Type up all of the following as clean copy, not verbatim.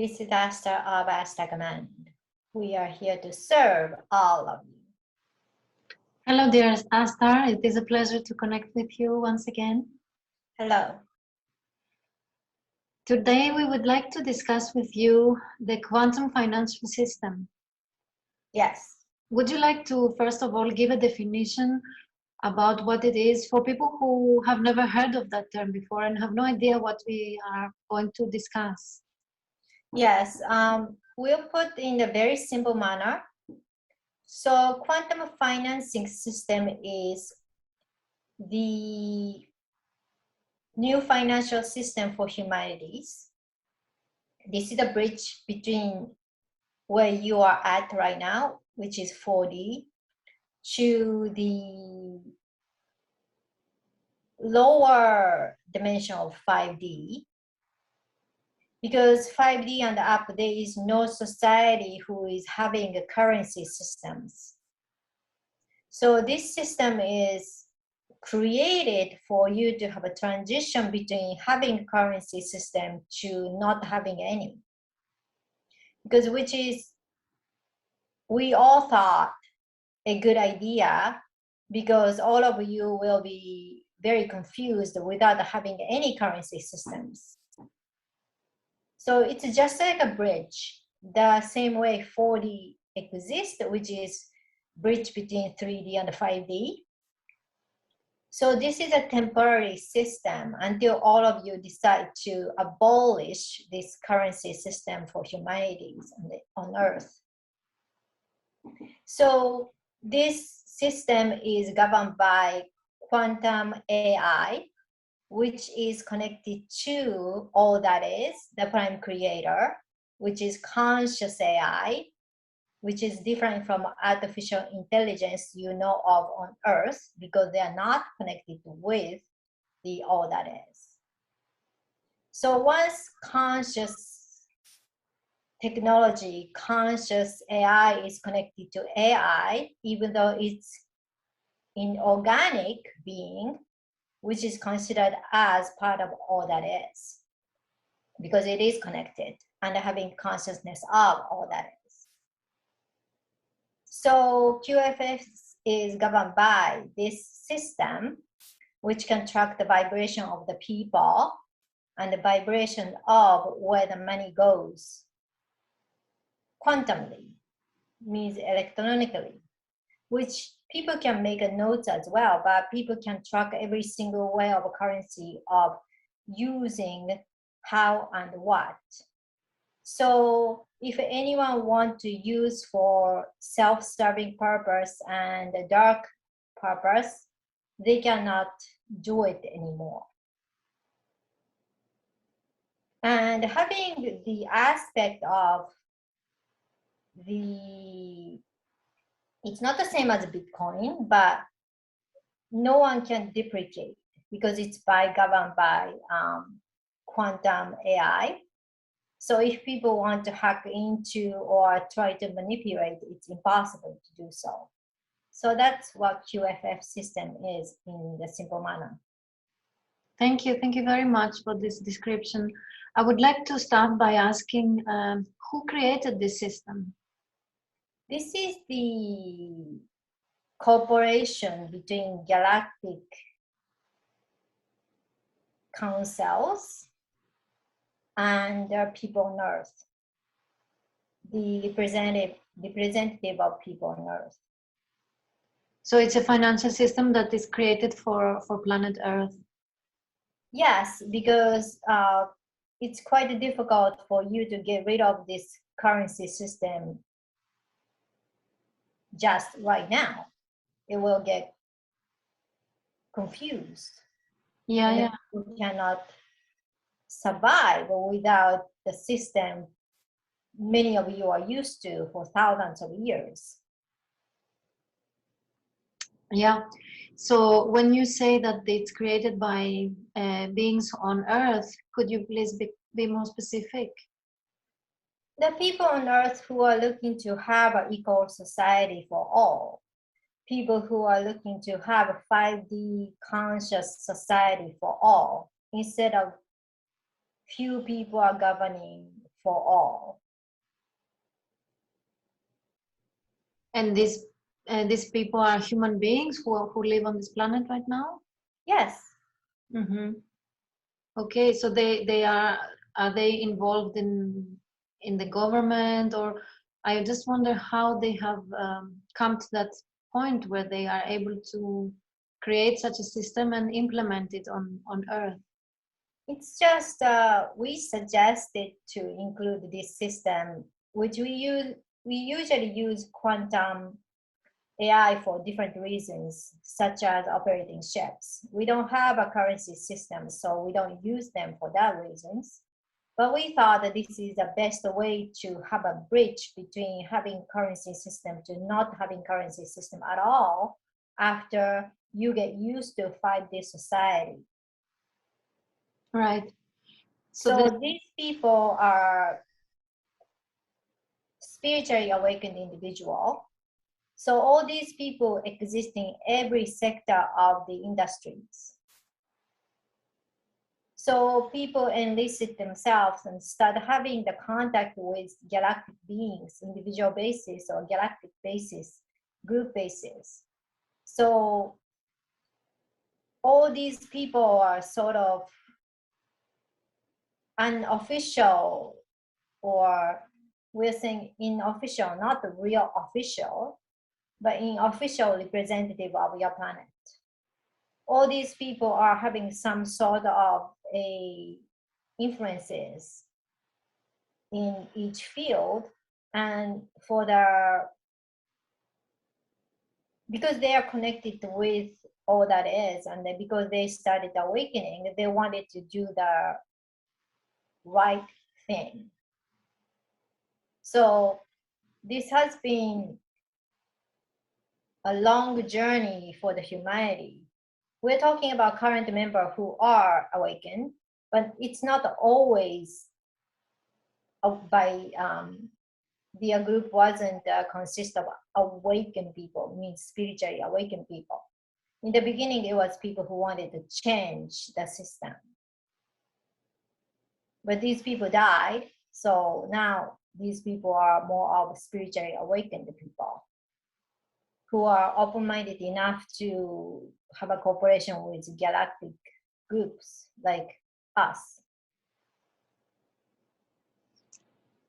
This is Ashtar of Ashtarcommand. We are here to serve all of you. Hello, dear Ashtar. It is a pleasure to connect with you once again. Hello. Today, we would like to discuss with you the quantum financial system. Yes. Would you like to, first of all, give a definition about what it is for people who have never heard of that term before and have no idea what we are going to discuss? Yes. We'll put in a very simple manner. So quantum financing system is the new financial system for humanities. This is a bridge between where you are at right now, which is 4D, to the lower dimension of 5D. Because 5D and up, there is no society who is having a currency systems. So this system is created for you to have a transition between having a currency system to not having any. Because which is, we all thought a good idea, because all of you will be very confused without having any currency systems. So it's just like a bridge, the same way 4D exists, which is bridge between 3D and 5D. So this is a temporary system until all of you decide to abolish this currency system for humanities on Earth. So this system is governed by quantum AI, which is connected to all that is the prime creator, which is conscious AI, which is different from artificial intelligence you know of on Earth, because they are not connected with the all that is. So once conscious technology, conscious AI is connected to AI, even though it's inorganic being, which is considered as part of all that is, because it is connected and having consciousness of all that is. So QFS is governed by this system, which can track the vibration of the people and the vibration of where the money goes. Quantumly means electronically, which people can make a note as well, but people can track every single way of a currency of using how and what. So if anyone wants to use for self-serving purpose and a dark purpose, they cannot do it anymore. And having the aspect of it's not the same as Bitcoin, but no one can duplicate because it's governed by quantum AI. So if people want to hack into or try to manipulate, it's impossible to do so. So that's what QFF system is in the simple manner. Thank you very much for this description. I would like to start by asking who created this system? This is the cooperation between galactic councils and people on Earth, the representative of people on Earth. So it's a financial system that is created for planet Earth. Yes, because it's quite difficult for you to get rid of this currency system just right now. It will get confused. Yeah. You cannot survive without the system many of you are used to for thousands of years. Yeah. So when you say that it's created by beings on Earth, could you please be more specific? The people on Earth who are looking to have an equal society for all. People who are looking to have a 5D conscious society for all, instead of few people are governing for all. And these people are human beings who live on this planet right now? Yes. Mm-hmm. Okay, so they are they involved in the government, or I just wonder how they have come to that point where they are able to create such a system and implement it on Earth. It's just we suggested to include this system, which we usually use quantum AI for different reasons, such as operating ships. We don't have a currency system, so we don't use them for that reasons. But we thought that this is the best way to have a bridge between having currency system to not having currency system at all after you get used to 5D society. Right. So these people are spiritually awakened individual. So all these people exist in every sector of the industries. So people enlisted themselves and start having the contact with galactic beings, individual basis or galactic basis, group basis. So all these people are sort of unofficial, or we're saying unofficial, not the real official, but unofficial representative of your planet. All these people are having some sort of a influences in each field, and for the because they are connected with all that is, and then because they started awakening, they wanted to do the right thing. So this has been a long journey for the humanity. We're talking about current members who are awakened, but it's not always by their group wasn't consist of awakened people, means spiritually awakened people. In the beginning, it was people who wanted to change the system. But these people died, so now these people are more of spiritually awakened people who are open-minded enough to have a cooperation with galactic groups like us.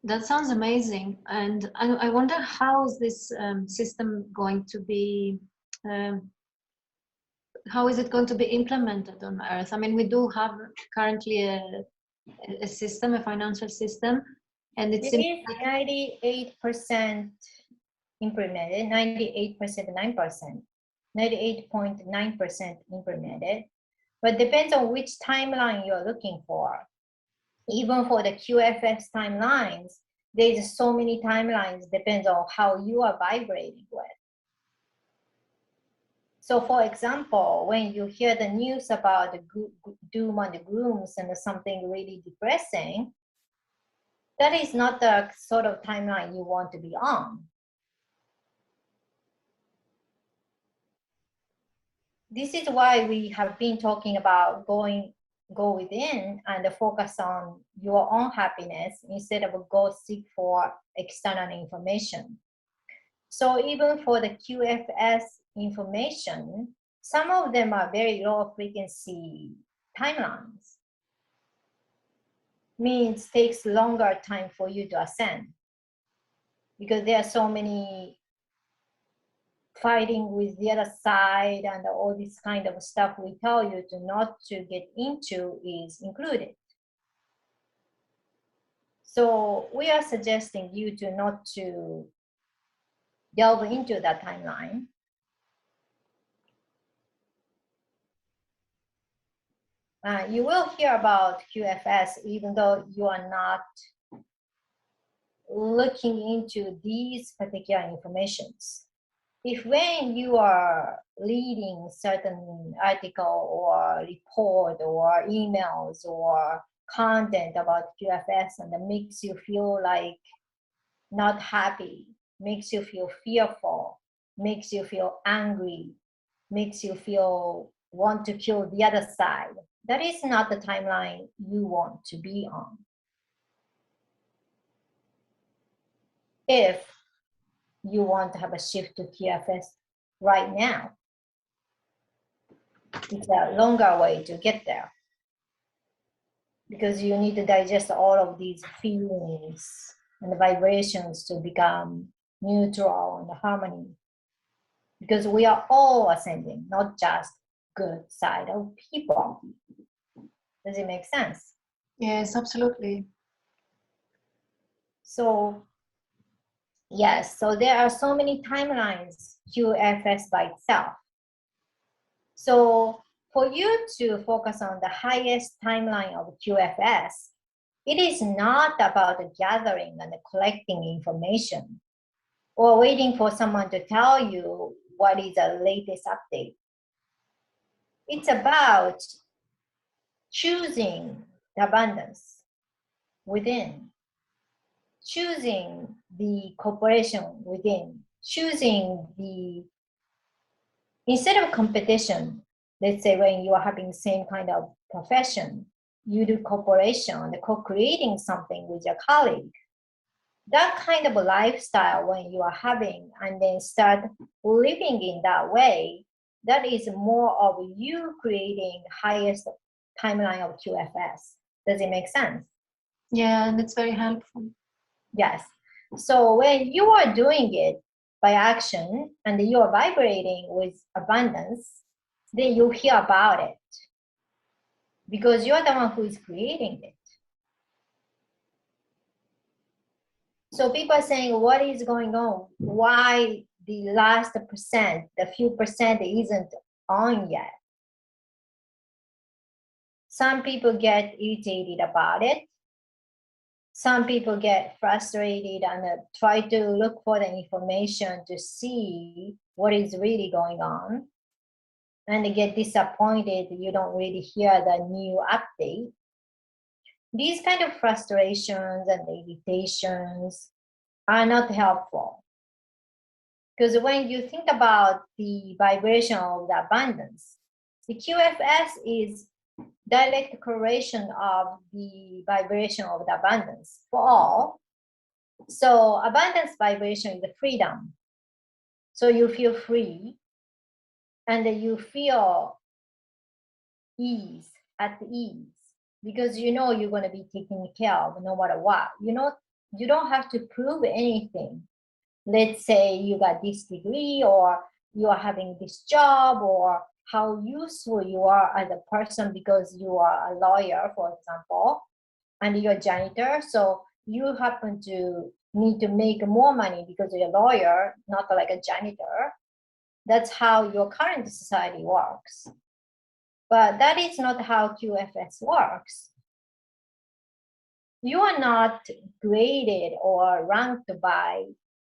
That sounds amazing, and I wonder how is this system going to be, how is it going to be implemented on Earth? I mean, we do have currently a system, a financial system, and it is 98% implemented, 98.9%, 98.9% implemented, but depends on which timeline you're looking for. Even for the QFS timelines, there's so many timelines, depends on how you are vibrating with. So for example, when you hear the news about the doom and the glooms and something really depressing, that is not the sort of timeline you want to be on. This is why we have been talking about go within and focus on your own happiness instead of go seek for external information. So even for the QFS information, some of them are very low frequency timelines. Means takes longer time for you to ascend because there are so many fighting with the other side and all this kind of stuff we tell you to not to get into is included. So we are suggesting you to not to delve into that timeline. You will hear about QFS even though you are not looking into these particular informations. If when you are reading certain article or report or emails or content about QFS and it makes you feel like not happy, makes you feel fearful, makes you feel angry, makes you feel want to kill the other side, that is not the timeline you want to be on. if you want to have a shift to QFS right now. It's a longer way to get there because you need to digest all of these feelings and the vibrations to become neutral and harmony. Because we are all ascending, not just good side of people. Does it make sense? Yes, absolutely. So, yes, so there are so many timelines, QFS by itself. So for you to focus on the highest timeline of QFS, it is not about gathering and collecting information or waiting for someone to tell you what is the latest update. It's about choosing the abundance within, choosing the cooperation within, choosing the, instead of competition, let's say when you are having the same kind of profession, you do cooperation, co-creating something with your colleague. That kind of a lifestyle when you are having and then start living in that way, that is more of you creating highest timeline of QFS. Does it make sense? Yeah, and it's very helpful. Yes. So when you are doing it by action and you are vibrating with abundance, then you hear about it because you're the one who is creating it. So people are saying, what is going on? Why the last percent, the few percent isn't on yet? Some people get irritated about it. Some people get frustrated and try to look for the information to see what is really going on. And they get disappointed you don't really hear the new update. These kind of frustrations and irritations are not helpful. Because when you think about the vibration of the abundance, the QFS is direct correlation of the vibration of the abundance for all. So abundance vibration is the freedom. So you feel free and you feel ease, at ease, because you know you're going to be taken care of no matter what. You know, you don't have to prove anything. Let's say you got this degree or you are having this job or how useful you are as a person because you are a lawyer, for example, and you're a janitor. So you happen to need to make more money because you're a lawyer, not like a janitor. That's how your current society works. But that is not how QFS works. You are not graded or ranked by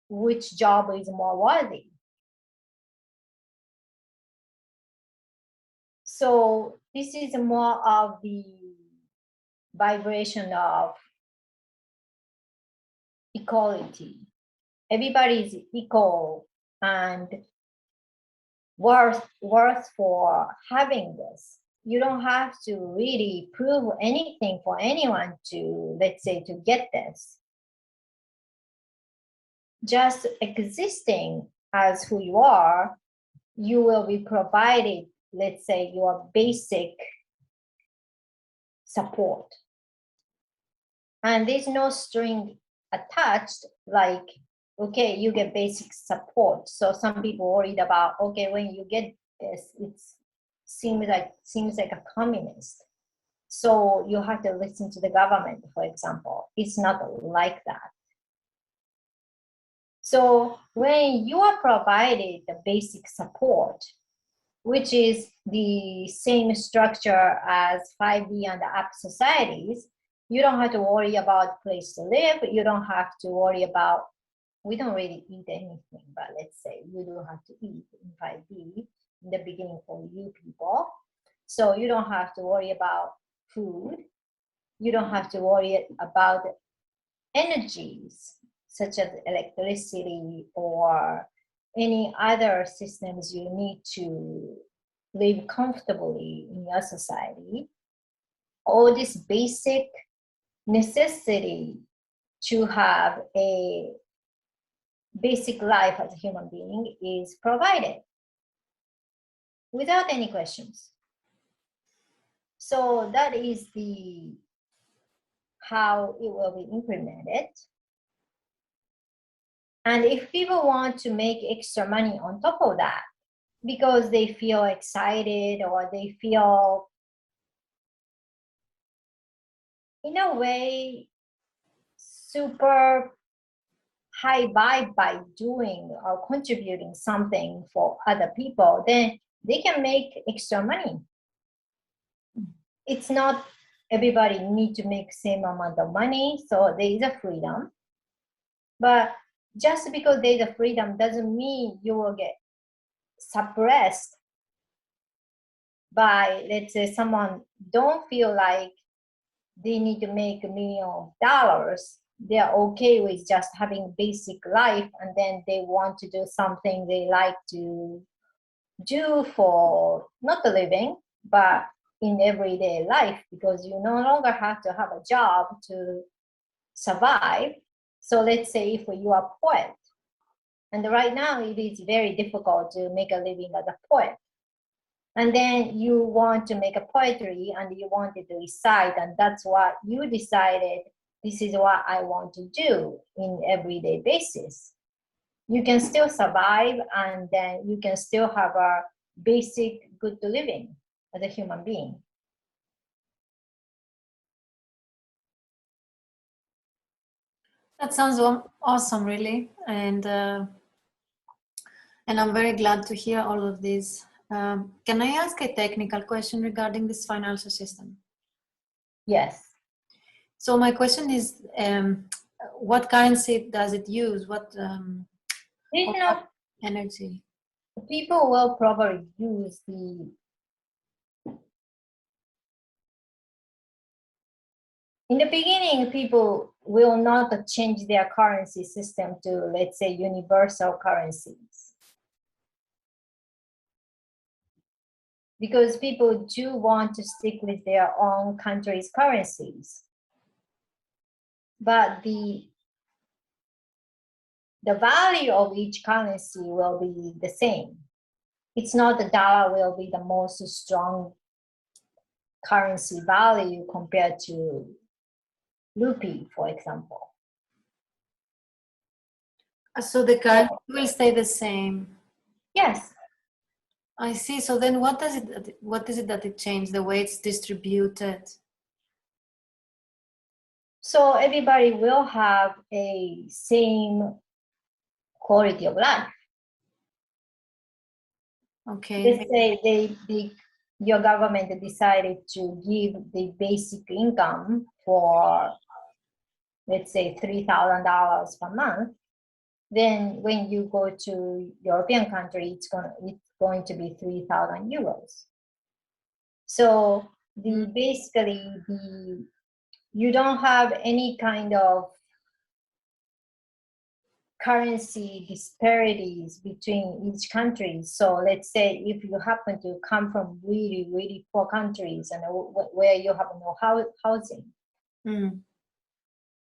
which job is more worthy. So this is more of the vibration of equality. Everybody is equal and worth for having this. You don't have to really prove anything for anyone to, let's say, to get this. Just existing as who you are, you will be provided, let's say, your basic support. And there's no string attached, like, okay, you get basic support. So some people worried about, okay, when you get this, it seems like a communist. So you have to listen to the government, for example. It's not like that. So when you are provided the basic support, which is the same structure as 5D and up societies, you don't have to worry about place to live. You don't have to worry about, we don't really eat anything, but let's say you do have to eat in 5D in the beginning for you people. So you don't have to worry about food. You don't have to worry about energies such as electricity or any other systems you need to live comfortably in your society. All this basic necessity to have a basic life as a human being is provided without any questions. So that is the how it will be implemented. And if people want to make extra money on top of that, because they feel excited or they feel, in a way, super high vibe by doing or contributing something for other people, then they can make extra money. It's not everybody need to make same amount of money, so there is a freedom. But just because there is a freedom doesn't mean you will get suppressed by, let's say, someone don't feel like they need to make $1 million. They're okay with just having basic life, and then they want to do something they like to do for not a living, but in everyday life, because you no longer have to have a job to survive. So let's say if you are a poet, and right now it is very difficult to make a living as a poet, and then you want to make a poetry and you wanted to recite, and that's what you decided, this is what I want to do in everyday basis. You can still survive, and then you can still have a basic good living as a human being. That sounds awesome, really, and I'm very glad to hear all of this. Can I ask a technical question regarding this financial system? Yes. So my question is, what currency does it use? What energy? People will probably use the, in the beginning, people will not change their currency system to, let's say, universal currencies, because people do want to stick with their own country's currencies. But the value of each currency will be the same. It's not the dollar will be the most strong currency value compared to rupee, for example. So the currency will stay the same. Yes. I see. So then what is it that it changed, the way it's distributed? So everybody will have a same quality of life. Okay. Let's say your government decided to give the basic income for, let's say, $3,000 per month. Then when you go to European country, it's going to be 3,000 euros. So basically you don't have any kind of currency disparities between each country. So let's say if you happen to come from really, really poor countries and where you have no housing,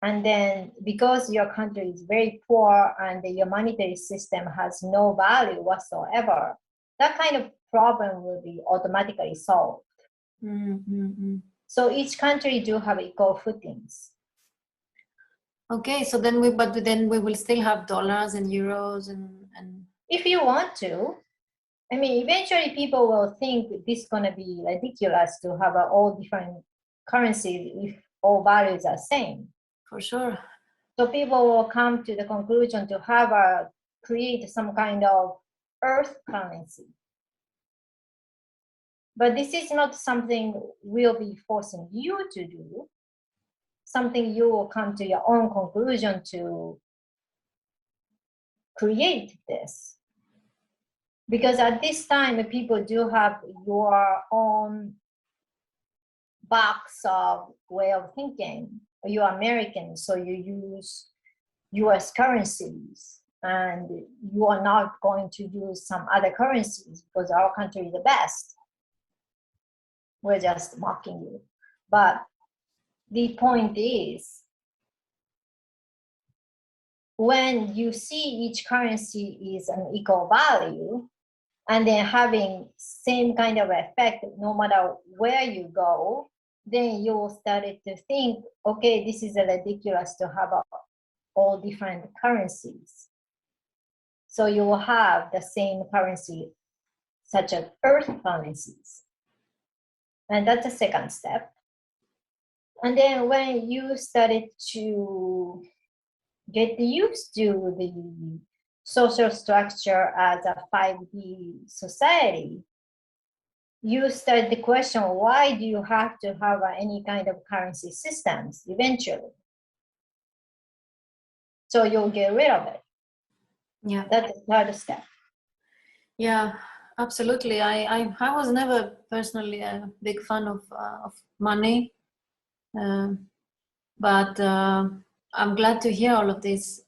and then because your country is very poor and your monetary system has no value whatsoever, that kind of problem will be automatically solved. So each country do have equal footings. Okay, so then we will still have dollars and euros and if you want to. I mean, eventually people will think this is going to be ridiculous to have all different currencies if all values are same. For sure. So people will come to the conclusion to have create some kind of earth currency. But this is not something we'll be forcing you to do. Something you will come to your own conclusion to create this. Because at this time, people do have your own box of way of thinking. You're American, so you use US currencies, and you are not going to use some other currencies because our country is the best. We're just mocking you. But the point is, when you see each currency is an equal value, and then having same kind of effect no matter where you go, then you will start to think, okay, this is ridiculous to have all different currencies. So you will have the same currency, such as Earth currencies. And that's the second step. And then when you started to get used to the social structure as a 5D society, you start to question, why do you have to have any kind of currency systems eventually? So you'll get rid of it. Yeah. That's the third step. Yeah, absolutely. I was never personally a big fan of money, but I'm glad to hear all of this.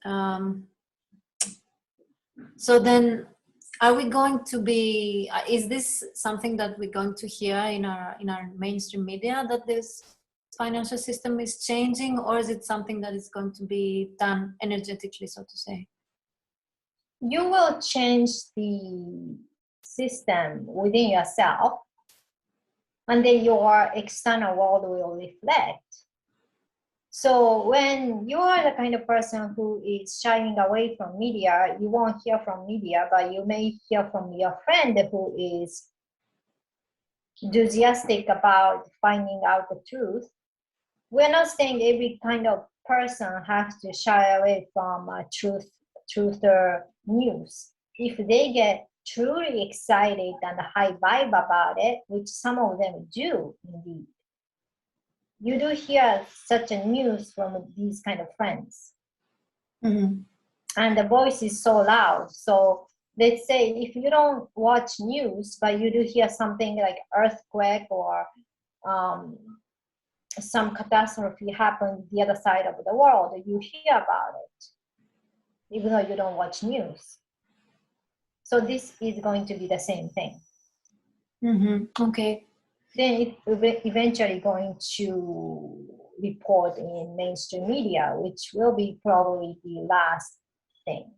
So then, are we going to be? Is this something that we're going to hear in our mainstream media, that this financial system is changing, or is it something that is going to be done energetically, so to say? You will change the system within yourself, and then your external world will reflect. So when you are the kind of person who is shying away from media, you won't hear from media, but you may hear from your friend who is enthusiastic about finding out the truth. We're not saying every kind of person has to shy away from truther news. If they get truly excited and high vibe about it, which some of them do indeed, you do hear such a news from these kind of friends. Mm-hmm. And the voice is so loud. So let's say if you don't watch news, but you do hear something like earthquake or some catastrophe happened the other side of the world, you hear about it, even though you don't watch news. So this is going to be the same thing. Mm-hmm. Okay. Then it's eventually going to report in mainstream media, which will be probably the last thing.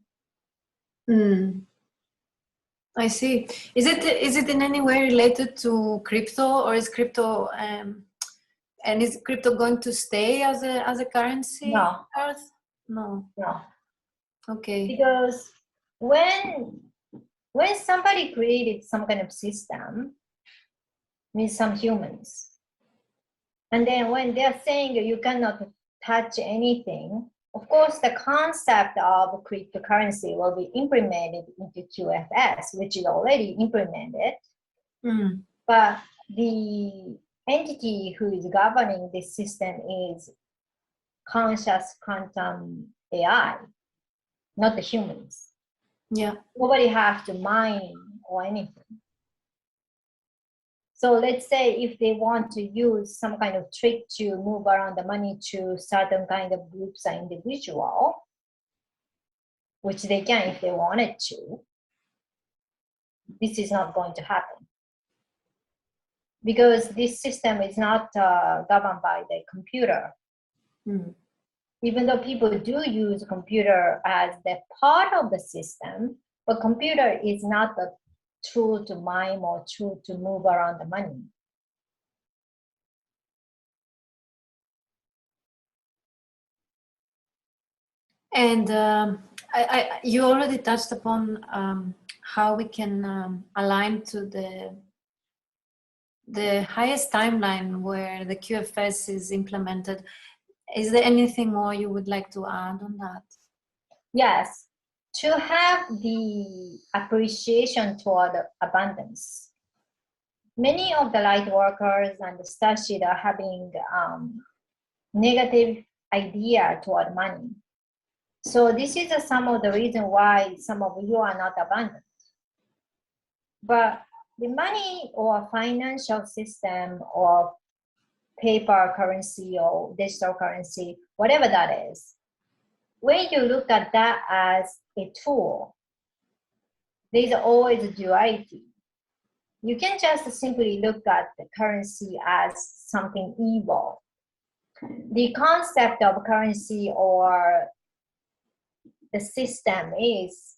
I see. Is it in any way related to crypto, or is crypto and is crypto going to stay as a currency? No. Earth? No. Okay. Because when somebody created some kind of system, means some humans, and then when they're saying you cannot touch anything, of course the concept of cryptocurrency will be implemented into QFS, which is already implemented. But the entity who is governing this system is conscious quantum AI, not the humans. Yeah. Nobody has to mine or anything. So let's say if they want to use some kind of trick to move around the money to certain kind of groups or individual, which they can if they wanted to, this is not going to happen. Because this system is not governed by the computer. Even though people do use computer as the part of the system, but computer is not the tool to mime or tool to move around the money. And you already touched upon how we can align to the highest timeline where the QFS is implemented. Is there anything more you would like to add on that? Yes, to have the appreciation toward abundance. Many of the light workers and the Starseed are having negative idea toward money. So this is some of the reason why some of you are not abundant. But the money or financial system or paper currency or digital currency, whatever that is, when you look at that as a tool, there's always a duality. You can just simply look at the currency as something evil. The concept of currency or the system is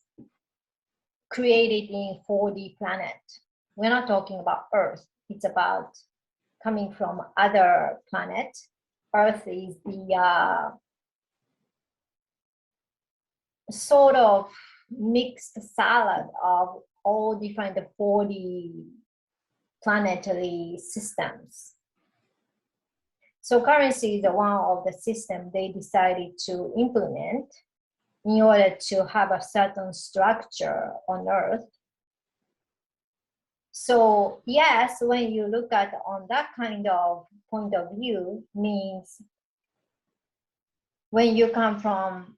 created in 4D planet. We're not talking about Earth. It's about coming from other planet. Earth is the sort of mixed salad of all different 4D planetary systems. So currency is one of the systems they decided to implement in order to have a certain structure on Earth. So yes, when you look at on that kind of point of view, means when you come from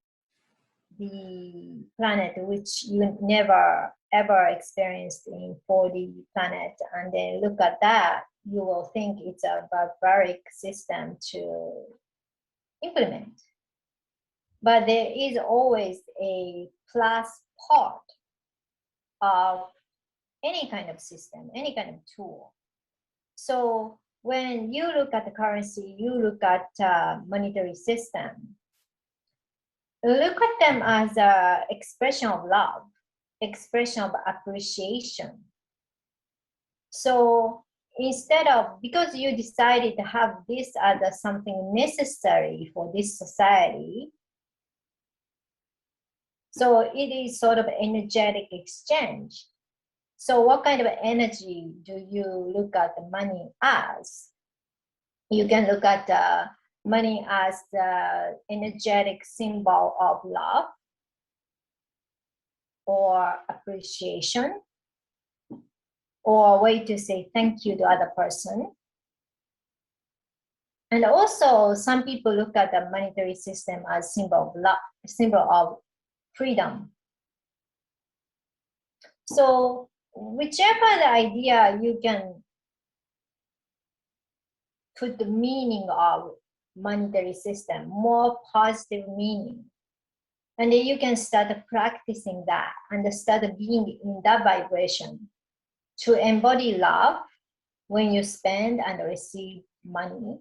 the planet which you never ever experienced in 4D planet, and then look at that, you will think it's a barbaric system to implement. But there is always a plus part of any kind of system, any kind of tool. So when you look at the currency, you look at monetary system, look at them as an expression of love, expression of appreciation. So instead of, because you decided to have this as something necessary for this society, so it is sort of energetic exchange. So what kind of energy do you look at the money as? You can look at money as the energetic symbol of love or appreciation, or a way to say thank you to other person. And also some people look at the monetary system as symbol of love, symbol of freedom. So whichever the idea you can put the meaning of monetary system, more positive meaning. And then you can start practicing that and start being in that vibration to embody love when you spend and receive money,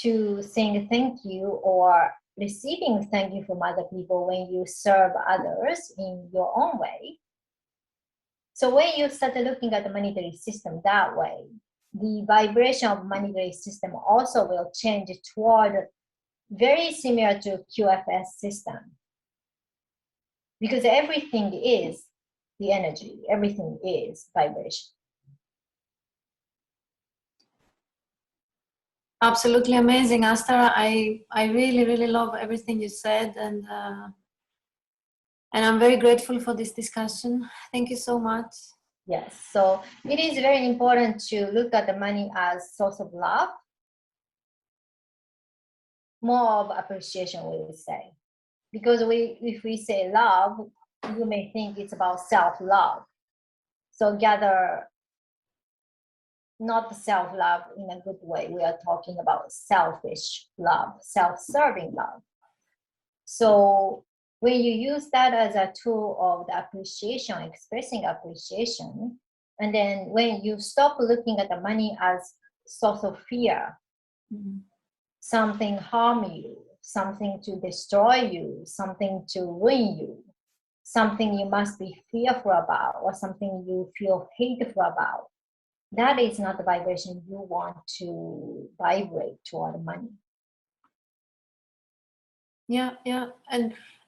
to saying thank you or receiving thank you from other people when you serve others in your own way. So when you start looking at the monetary system that way, the vibration of monetary system also will change toward very similar to QFS system. Because everything is the energy, everything is vibration. Absolutely amazing, Ashtar. I really, really love everything you said, and I'm very grateful for this discussion. Thank you so much. Yes, so it is very important to look at the money as source of love, more of appreciation, we would say. Because if we say love, you may think it's about self-love. So gather, not self-love in a good way. We are talking about selfish love, self-serving love. So when you use that as a tool of the appreciation, expressing appreciation, and then when you stop looking at the money as source of fear, something harm you, something to destroy you, something to ruin you, something you must be fearful about, or something you feel hateful about, that is not the vibration you want to vibrate toward money. Yeah,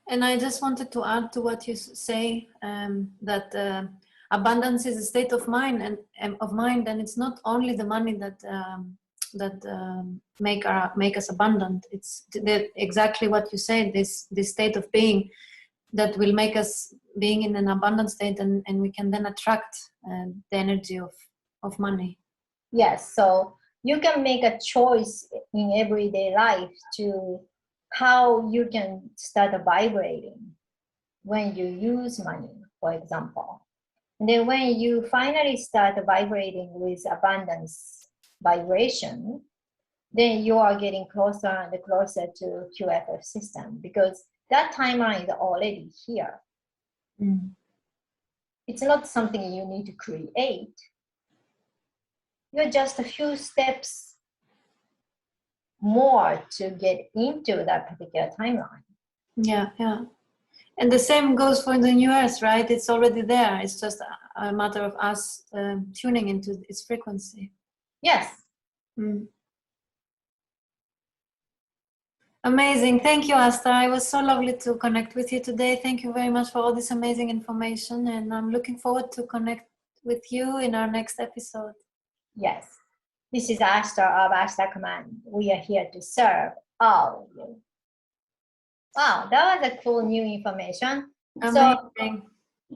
and I just wanted to add to what you say, that abundance is a state of mind, and it's not only the money that make us abundant. It's exactly what you said. This state of being that will make us being in an abundant state, and we can then attract the energy of money. Yes, so you can make a choice in everyday life to how you can start vibrating when you use money, for example. And then when you finally start vibrating with abundance vibration, then you are getting closer and closer to QFF system, because that timeline is already here. It's not something you need to create. You're just a few steps more to get into that particular timeline. Yeah. And the same goes for the new Earth, right? It's already there. It's just a matter of us tuning into its frequency. Yes. Mm. Amazing. Thank you, Ashtar. It was so lovely to connect with you today. Thank you very much for all this amazing information. And I'm looking forward to connect with you in our next episode. Yes. This is Ashtar of Ashtarcommand. We are here to serve all of you. Wow, that was a cool new information. Amazing. So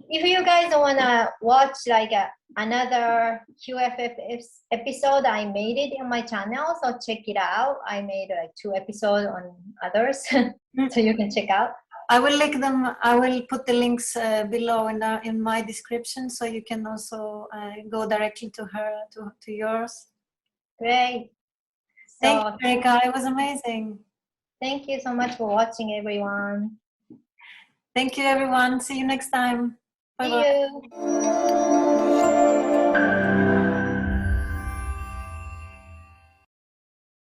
if you guys want to watch like another QFF episode, I made it on my channel, so check it out. I made like 2 episodes on others, so you can check out. I will link them. I will put the links below in my description, so you can also go directly to her, to yours. Great. Thank you, Rika. It was amazing. Thank you so much for watching, everyone. Thank you, everyone. See you next time. Bye-bye. See you.